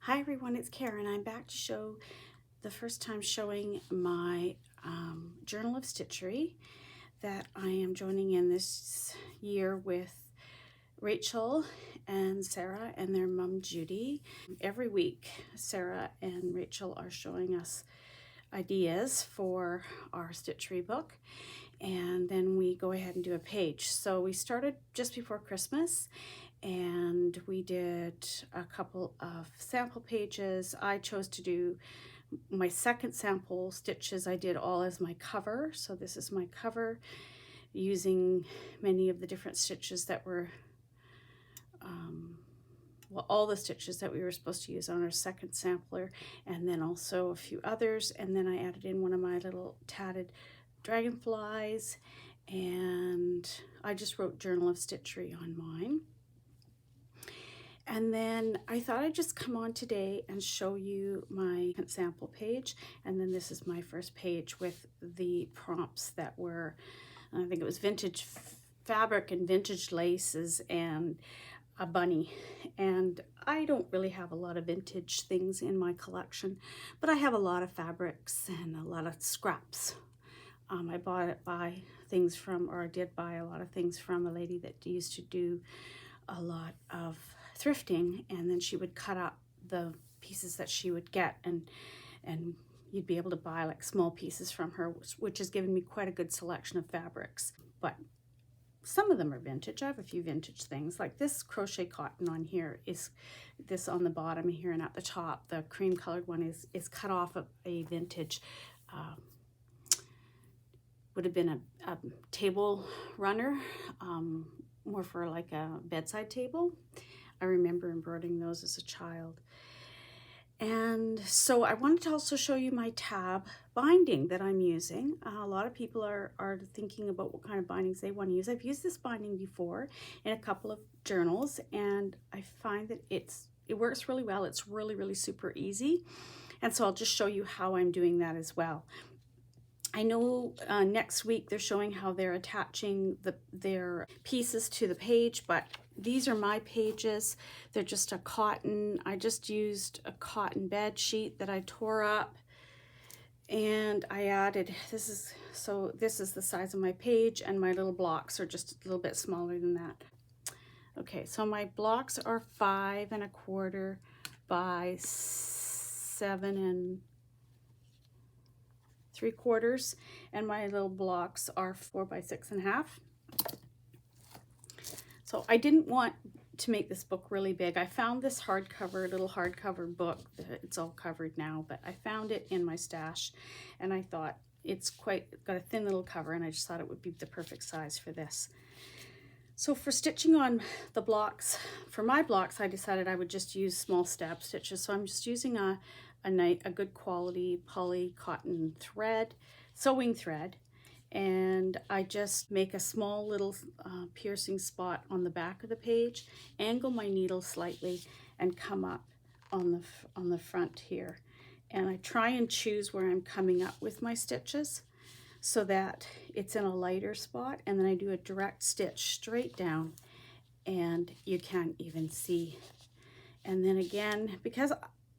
Hi everyone, it's Karen. I'm back to show the first time showing my Journal of Stitchery that I am joining in this year with Rachel and Sarah and their mom Judy. Every week Sarah and Rachel are showing us ideas for our Stitchery book, and then we go ahead and do a page. So we started just before Christmas and we did a couple of sample pages. I chose to do my second sample stitches. I did all as my cover. So this is my cover using many of the different stitches that were well, all the stitches that we were supposed to use on our second sampler, and then also a few others. And then I added in one of my little tatted dragonflies, and I just wrote Journal of Stitchery on mine. And then I thought I'd just come on today and show you my sample page. And then this is my first page with the prompts that were, I think it was vintage fabric and vintage laces and a bunny. And I don't really have a lot of vintage things in my collection, but I have a lot of fabrics and a lot of scraps. I buy things from, or I did buy a lot of things from a lady that used to do a lot of thrifting, and then she would cut up the pieces that she would get, and you'd be able to buy like small pieces from her, which has given me quite a good selection of fabrics. But some of them are vintage. I have a few vintage things, like this crochet cotton on here is this on the bottom here, and at the top the cream colored one is cut off of a vintage would have been a table runner, more for like a bedside table. I remember embroidering those as a child. And so I wanted to also show you my tab binding that I'm using. A lot of people are thinking about what kind of bindings they want to use. I've used this binding before in a couple of journals, and I find that it works really well. It's really super easy. And so I'll just show you how I'm doing that as well. I know next week they're showing how they're attaching their pieces to the page, but these are my pages. They're just a cotton. I just used a cotton bed sheet that I tore up, and I added, this is the size of my page, and my little blocks are just a little bit smaller than that. Okay, so my blocks are 5 1/4 by 7 3/4, and my little blocks are 4 by 6 1/2. So I didn't want to make this book really big. I found this little hardcover book. It's all covered now, but I found it in my stash, and I thought it's got a thin little cover, and I just thought it would be the perfect size for this. So for stitching on the blocks, for my blocks, I decided I would just use small stab stitches. So I'm just using a good quality poly cotton thread, sewing thread, and I just make a small little piercing spot on the back of the page, angle my needle slightly, and come up on the front here. And I try and choose where I'm coming up with my stitches so that it's in a lighter spot, and then I do a direct stitch straight down, and you can't even see. And then again, because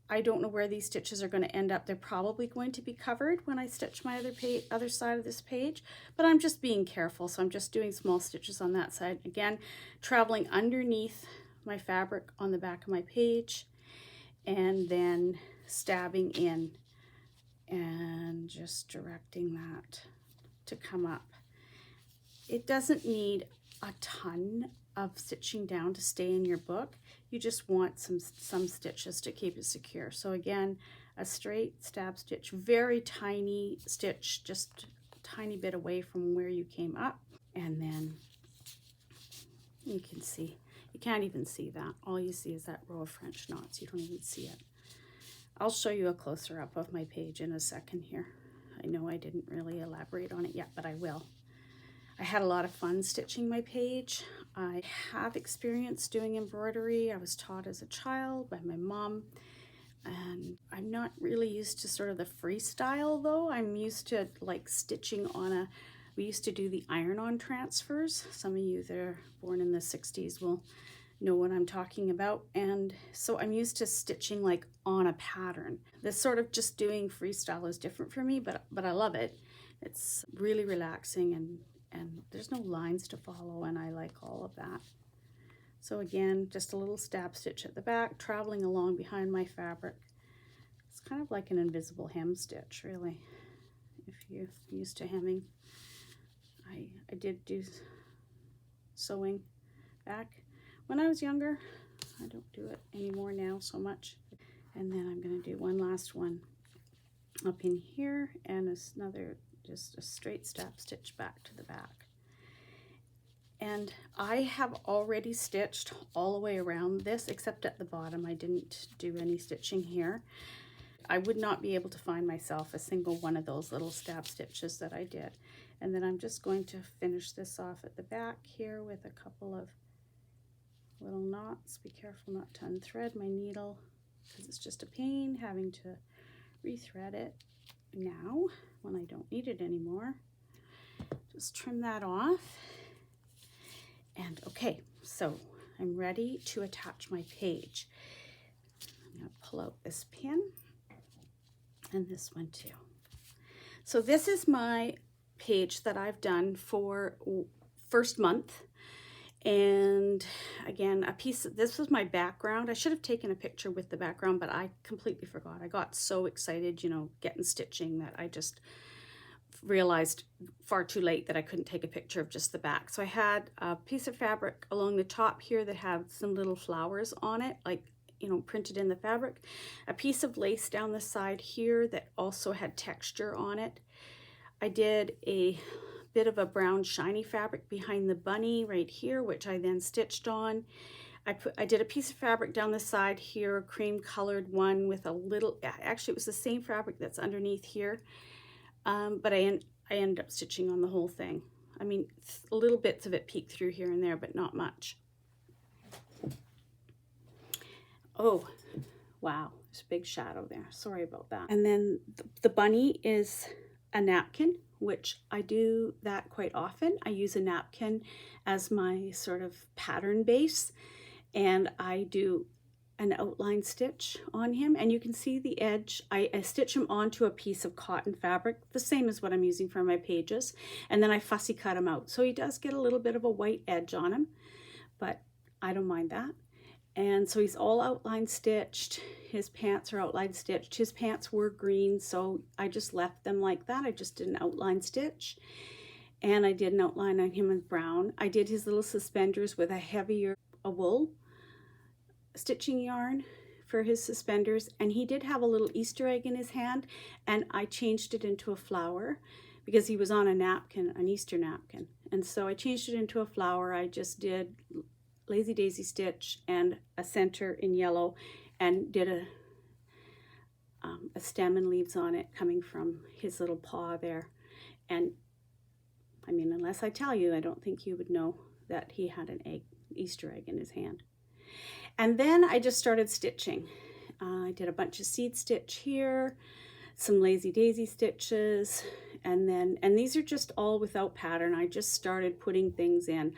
I don't know where these stitches are going to end up, they're probably going to be covered when I stitch my other side of this page, but I'm just being careful, so I'm just doing small stitches on that side. Again, traveling underneath my fabric on the back of my page, and then stabbing in and just directing that to come up. It doesn't need a ton of stitching down to stay in your book. You just want some stitches to keep it secure. So again, a straight stab stitch, very tiny stitch, just a tiny bit away from where you came up, and then you can see, you can't even see that. All you see is that row of French knots. You don't even see it. I'll show you a closer up of my page in a second here. I know I didn't really elaborate on it yet, but I will. I had a lot of fun stitching my page. I have experience doing embroidery. I was taught as a child by my mom, and I'm not really used to sort of the freestyle though. I'm used to like stitching on we used to do the iron-on transfers. Some of you that are born in the 60s will know what I'm talking about. And so I'm used to stitching like on a pattern. This sort of just doing freestyle is different for me, but I love it. It's really relaxing, and there's no lines to follow, and I like all of that. So again, just a little stab stitch at the back, traveling along behind my fabric. It's kind of like an invisible hem stitch, really, if you're used to hemming. I did do sewing back when I was younger. I don't do it anymore now so much. And then I'm going to do one last one up in here, and another, just a straight stab stitch back to the back. And I have already stitched all the way around this, except at the bottom. I didn't do any stitching here. I would not be able to find myself a single one of those little stab stitches that I did. And then I'm just going to finish this off at the back here with a couple of little knots. Be careful not to unthread my needle, because it's just a pain having to rethread it now when I don't need it anymore. Just trim that off. And okay, so I'm ready to attach my page. I'm going to pull out this pin and this one too. So this is my page that I've done for first month. And again, this was my background. I should have taken a picture with the background, but I completely forgot. I got so excited, you know, getting stitching, that I just realized far too late that I couldn't take a picture of just the back. So I had a piece of fabric along the top here that had some little flowers on it, like, you know, printed in the fabric. A piece of lace down the side here that also had texture on it. I did a bit of a brown shiny fabric behind the bunny right here, which I then stitched on. I did a piece of fabric down the side here, a cream colored one with a little, actually it was the same fabric that's underneath here, but I ended up stitching on the whole thing. I mean, little bits of it peek through here and there, but not much. Oh, wow, there's a big shadow there. Sorry about that. And then the bunny is a napkin, which I do that quite often. I use a napkin as my sort of pattern base, and I do an outline stitch on him, and you can see the edge. I stitch him onto a piece of cotton fabric, the same as what I'm using for my pages, and then I fussy cut him out. So he does get a little bit of a white edge on him, but I don't mind that. And so he's all outline stitched. His pants are outline stitched. His pants were green, so I just left them like that. I just did an outline stitch. And I did an outline on him with brown. I did his little suspenders with a heavier wool stitching yarn for his suspenders. And he did have a little Easter egg in his hand, and I changed it into a flower because he was on a napkin, an Easter napkin. And so I changed it into a flower. I just did lazy daisy stitch and a center in yellow, and did a stem and leaves on it coming from his little paw there. And I mean, unless I tell you, I don't think you would know that he had an Easter egg in his hand. And then I just started stitching. I did a bunch of seed stitch here, some lazy daisy stitches, and these are just all without pattern. I just started putting things in.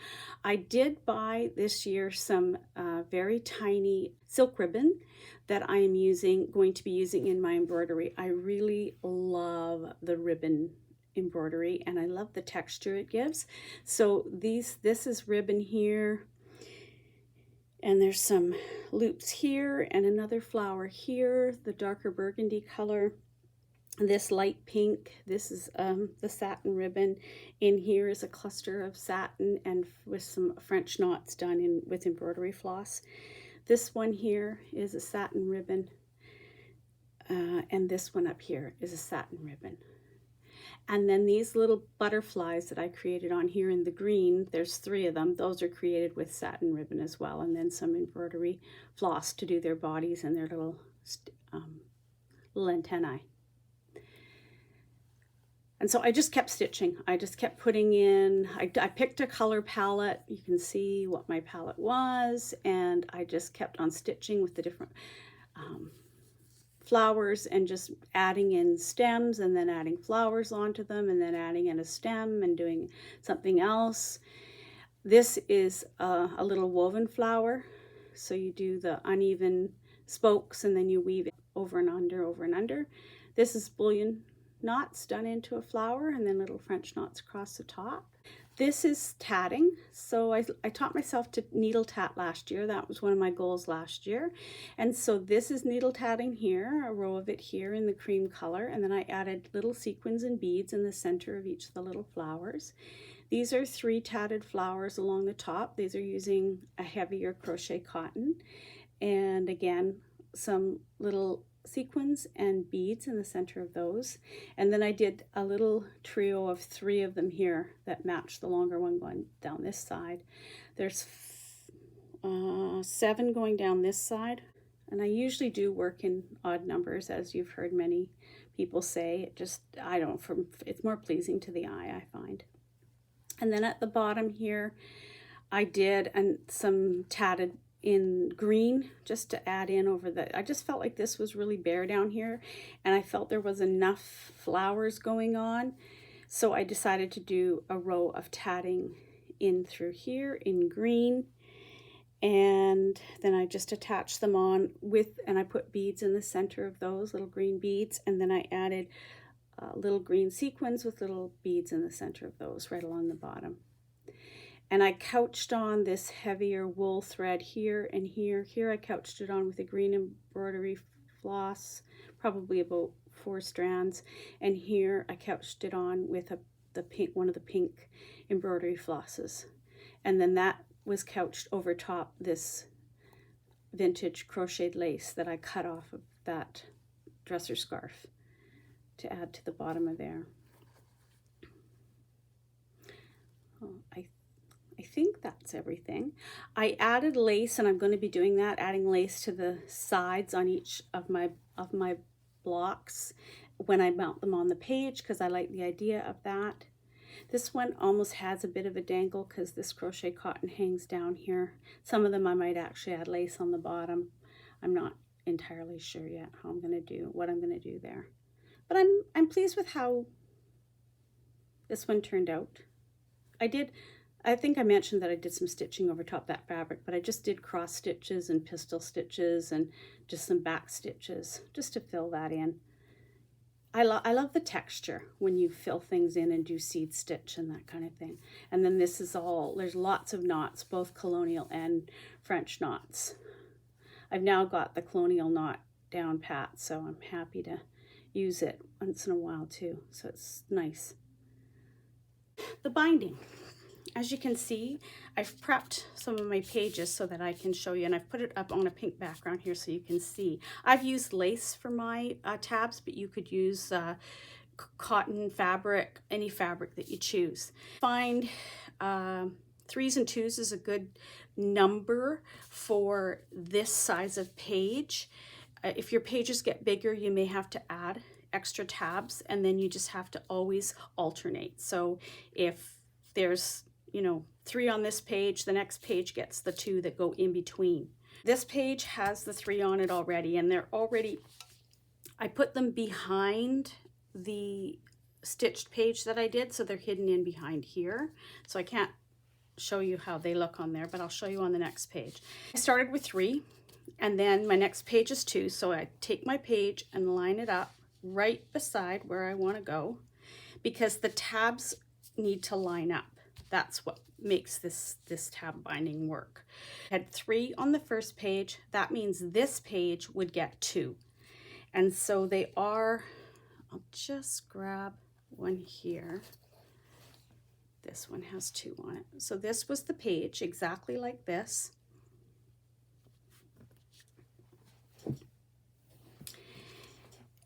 I did buy this year some very tiny silk ribbon that I am going to be using in my embroidery. I really love the ribbon embroidery, and I love the texture it gives. So this is ribbon here, and there's some loops here and another flower here, the darker burgundy color. This light pink, this is the satin ribbon. In here is a cluster of satin and with some French knots done with embroidery floss. This one here is a satin ribbon, and this one up here is a satin ribbon. And then these little butterflies that I created on here in the green, there's 3 of them. Those are created with satin ribbon as well, and then some embroidery floss to do their bodies and their little antennae. And so I just kept stitching. I just kept putting in, I picked a color palette. You can see what my palette was, and I just kept on stitching with the different flowers and just adding in stems and then adding flowers onto them and then adding in a stem and doing something else. This is a little woven flower So you do the uneven spokes and then you weave it over and under, over and under. This is bullion knots done into a flower and then little French knots across the top. This is tatting. So I taught myself to needle tat last year. That was one of my goals last year. And so this is needle tatting here, a row of it here in the cream color. And then I added little sequins and beads in the center of each of the little flowers. These are 3 tatted flowers along the top. These are using a heavier crochet cotton. And again, some little sequins and beads in the center of those. And then I did a little trio of 3 of them here that match the longer one going down this side. There's 7 going down this side. And I usually do work in odd numbers, as you've heard many people say. It just, I don't know, it's more pleasing to the eye, I find. And then at the bottom here, I did some tatted in green just to add in over the, I just felt like this was really bare down here and I felt there was enough flowers going on. So I decided to do a row of tatting in through here in green. And then I just attached them on with, and I put beads in the center of those little green beads. And then I added little green sequins with little beads in the center of those right along the bottom. And I couched on this heavier wool thread here and here. Here I couched it on with a green embroidery floss, probably about 4 strands. And here I couched it on with one of the pink embroidery flosses. And then that was couched over top this vintage crocheted lace that I cut off of that dresser scarf to add to the bottom of there. Oh, I think that's everything. I added lace, and I'm going to be doing that, adding lace to the sides on each of my blocks when I mount them on the page, because I like the idea of that. This one almost has a bit of a dangle because this crochet cotton hangs down here. Some of them I might actually add lace on the bottom. I'm not entirely sure yet what I'm going to do there. But I'm pleased with how this one turned out. I think I mentioned that I did some stitching over top that fabric, but I just did cross stitches and pistol stitches and just some back stitches just to fill that in. I love the texture when you fill things in and do seed stitch and that kind of thing. And then this is all, there's lots of knots, both colonial and French knots. I've now got the colonial knot down pat, so I'm happy to use it once in a while too, so it's nice. The binding. As you can see, I've prepped some of my pages so that I can show you, and I've put it up on a pink background here so you can see. I've used lace for my tabs, but you could use cotton fabric, any fabric that you choose. Find 3s and 2s is a good number for this size of page. If your pages get bigger, you may have to add extra tabs, and then you just have to always alternate. So if there's 3 on this page, the next page gets the 2 that go in between. This page has the 3 on it already, and they're already, I put them behind the stitched page that I did, so they're hidden in behind here. So I can't show you how they look on there, but I'll show you on the next page. I started with 3, and then my next page is 2, so I take my page and line it up right beside where I want to go, because the tabs need to line up. That's what makes this tab binding work. I had 3 on the first page. That means this page would get 2. And so they are, I'll just grab one here. This one has 2 on it. So this was the page exactly like this.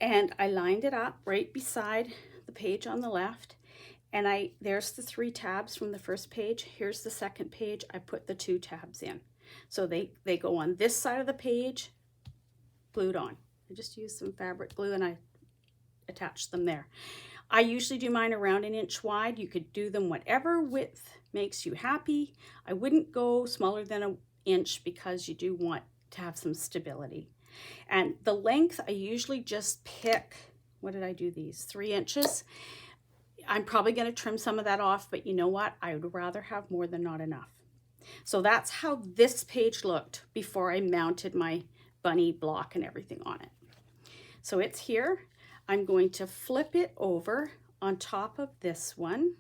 And I lined it up right beside the page on the left. And there's the 3 tabs from the first page. Here's the second page. I put the 2 tabs in. So they go on this side of the page, glued on. I just used some fabric glue and I attached them there. I usually do mine around 1 inch wide. You could do them whatever width makes you happy. I wouldn't go smaller than 1 inch because you do want to have some stability. And the length, I usually just pick, what did I do these? 3 inches. I'm probably going to trim some of that off, but you know what? I would rather have more than not enough. So that's how this page looked before I mounted my bunny block and everything on it. So it's here. I'm going to flip it over on top of this one.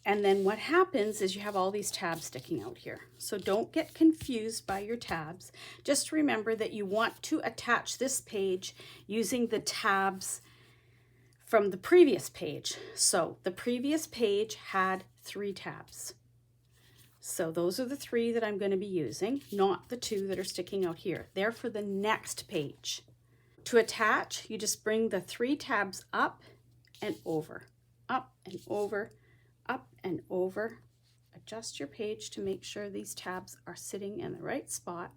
And then what happens is you have all these tabs sticking out here. So don't get confused by your tabs. Just remember that you want to attach this page using the tabs from the previous page. So the previous page had 3 tabs. So those are the 3 that I'm going to be using, not the 2 that are sticking out here. They're for the next page. To attach, you just bring the 3 tabs up and over, up and over, up and over. Adjust your page to make sure these tabs are sitting in the right spot.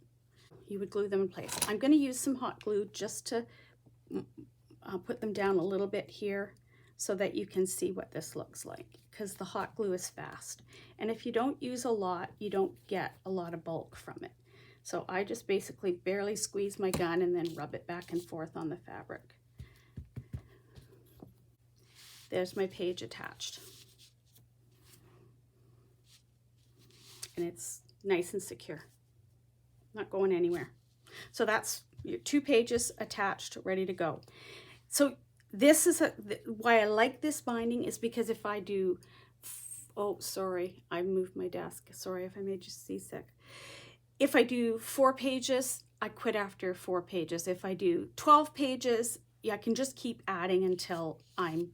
You would glue them in place. I'm going to use some hot glue just to put them down a little bit here so that you can see what this looks like, because the hot glue is fast. And if you don't use a lot, you don't get a lot of bulk from it. So I just basically barely squeeze my gun and then rub it back and forth on the fabric. There's my page attached. And it's nice and secure, not going anywhere. So that's your 2 pages attached, ready to go. So this is why I like this binding, is because if I do, oh, sorry, I moved my desk. Sorry if I made you seasick. If I do 4 pages, I quit after 4 pages. If I do 12 pages, yeah, I can just keep adding until I'm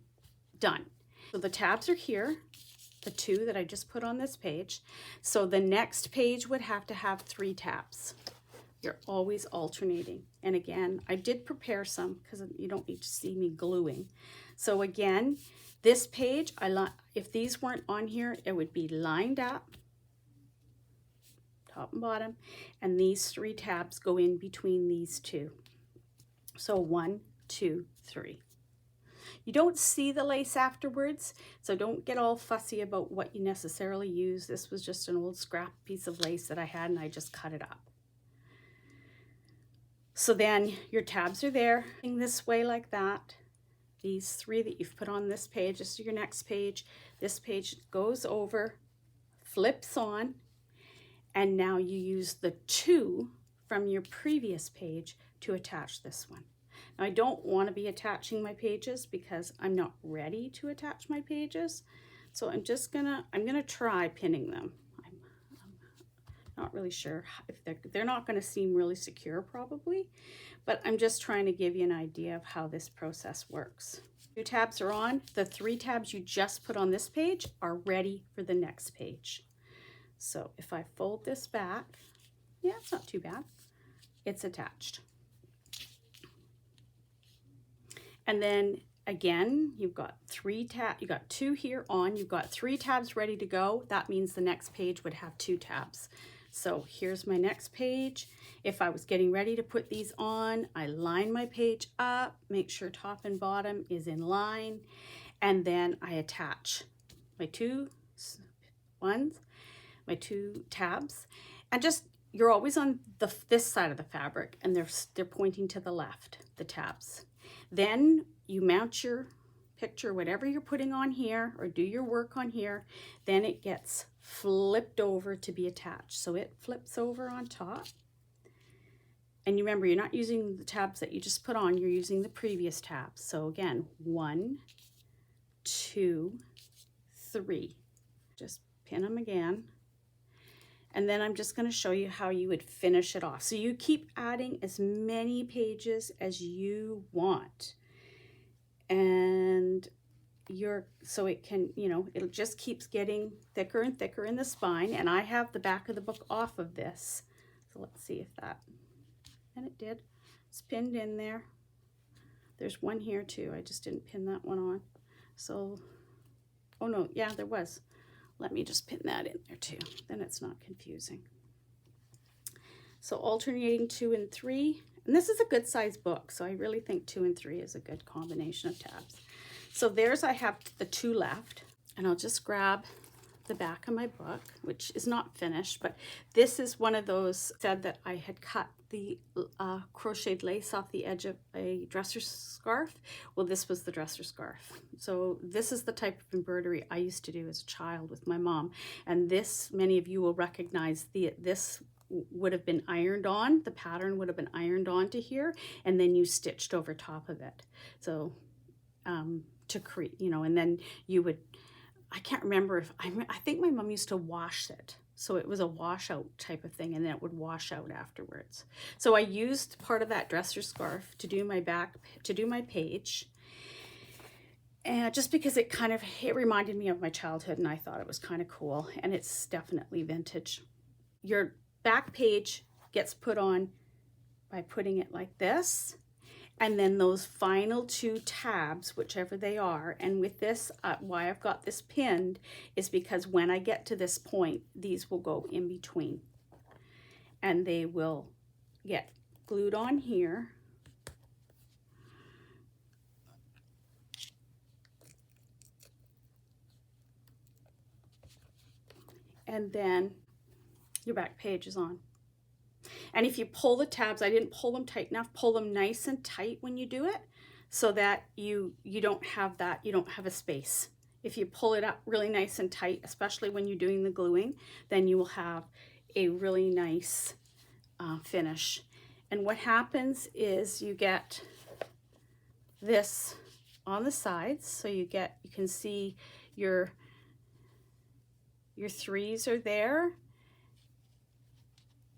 done. So the tabs are here, the 2 that I just put on this page. So the next page would have to have 3 tabs. You're always alternating. And again, I did prepare some because you don't need to see me gluing. So again, this page, if these weren't on here, it would be lined up, top and bottom, and these 3 tabs go in between these 2. So 1, 2, 3. You don't see the lace afterwards, so don't get all fussy about what you necessarily use. This was just an old scrap piece of lace that I had, and I just cut it up. So then your tabs are there in this way like that. These 3 that you've put on this page, this is your next page. This page goes over, flips on, and now you use the 2 from your previous page to attach this one. Now I don't want to be attaching my pages because I'm not ready to attach my pages. So I'm gonna try pinning them. Not really sure if they're not going to seem really secure probably, but I'm just trying to give you an idea of how this process works. 2 tabs are on. The 3 tabs you just put on this page are ready for the next page. So if I fold this back, yeah, it's not too bad. It's attached. And then again, you've got 3 tabs, you got 2 here on, you've got 3 tabs ready to go. That means the next page would have 2 tabs. So here's my next page. If I was getting ready to put these on, I line my page up, make sure top and bottom is in line, and then I attach my 2 tabs. And just, you're always on this side of the fabric, and they're pointing to the left, the tabs. Then you mount your picture, whatever you're putting on here, or do your work on here, then it gets flipped over to be attached. So it flips over on top. And you remember, you're not using the tabs that you just put on, you're using the previous tabs. So again, 1, 2, 3. Just pin them again. And then I'm just going to show you how you would finish it off. So you keep adding as many pages as you want. And so it can, it just keeps getting thicker and thicker in the spine. And I have the back of the book off of this. So let's see if that, and it did. It's pinned in there. There's one here too. I just didn't pin that one on. So, oh no, yeah, there was. Let me just pin that in there too. Then it's not confusing. So alternating 2 and 3. And this is a good size book, so I really think 2 and 3 is a good combination of tabs. So I have the 2 left, and I'll just grab the back of my book, which is not finished, but this is one of those said that I had cut the crocheted lace off the edge of a dresser scarf. Well, this was the dresser scarf. So this is the type of embroidery I used to do as a child with my mom. And this, many of you will recognize, this would have been ironed on. The pattern would have been ironed onto here, and then you stitched over top of it. So to create, you know, and then you would, I can't remember if, I think my mom used to wash it. So it was a washout type of thing, and then it would wash out afterwards. So I used part of that dresser scarf to do my back, to do my page. And just because it kind of, it reminded me of my childhood, and I thought it was kind of cool, and it's definitely vintage. Your back page gets put on by putting it like this, and then those final 2 tabs, whichever they are, and with this, why I've got this pinned is because when I get to this point, these will go in between, and they will get glued on here. And then your back page is on. And if you pull the tabs, I didn't pull them tight enough, pull them nice and tight when you do it, so that you don't have that, you don't have a space. If you pull it up really nice and tight, especially when you're doing the gluing, then you will have a really nice finish. And what happens is you get this on the sides, so you can see your 3s are there,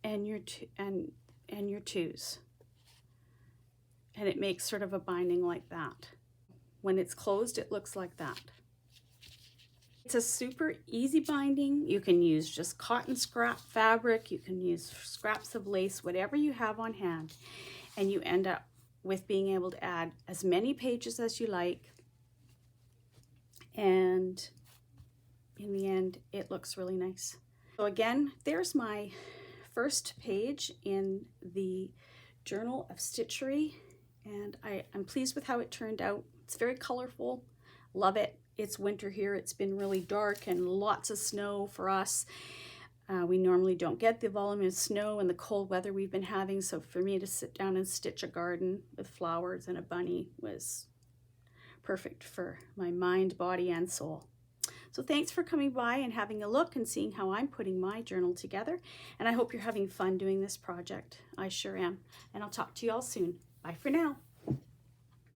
and your 2s, and it makes sort of a binding like that. When it's closed, it looks like that. It's a super easy binding. You can use just cotton scrap fabric, you can use scraps of lace, whatever you have on hand, and you end up with being able to add as many pages as you like, and in the end, it looks really nice. So again, there's my first page in the Journal of Stitchery, and I'm pleased with how it turned out. It's very colorful, love it. It's winter here, it's been really dark and lots of snow for us. We normally don't get the volume of snow and the cold weather we've been having, so for me to sit down and stitch a garden with flowers and a bunny was perfect for my mind, body, and soul. So thanks for coming by and having a look and seeing how I'm putting my journal together. And I hope you're having fun doing this project. I sure am. And I'll talk to you all soon. Bye for now.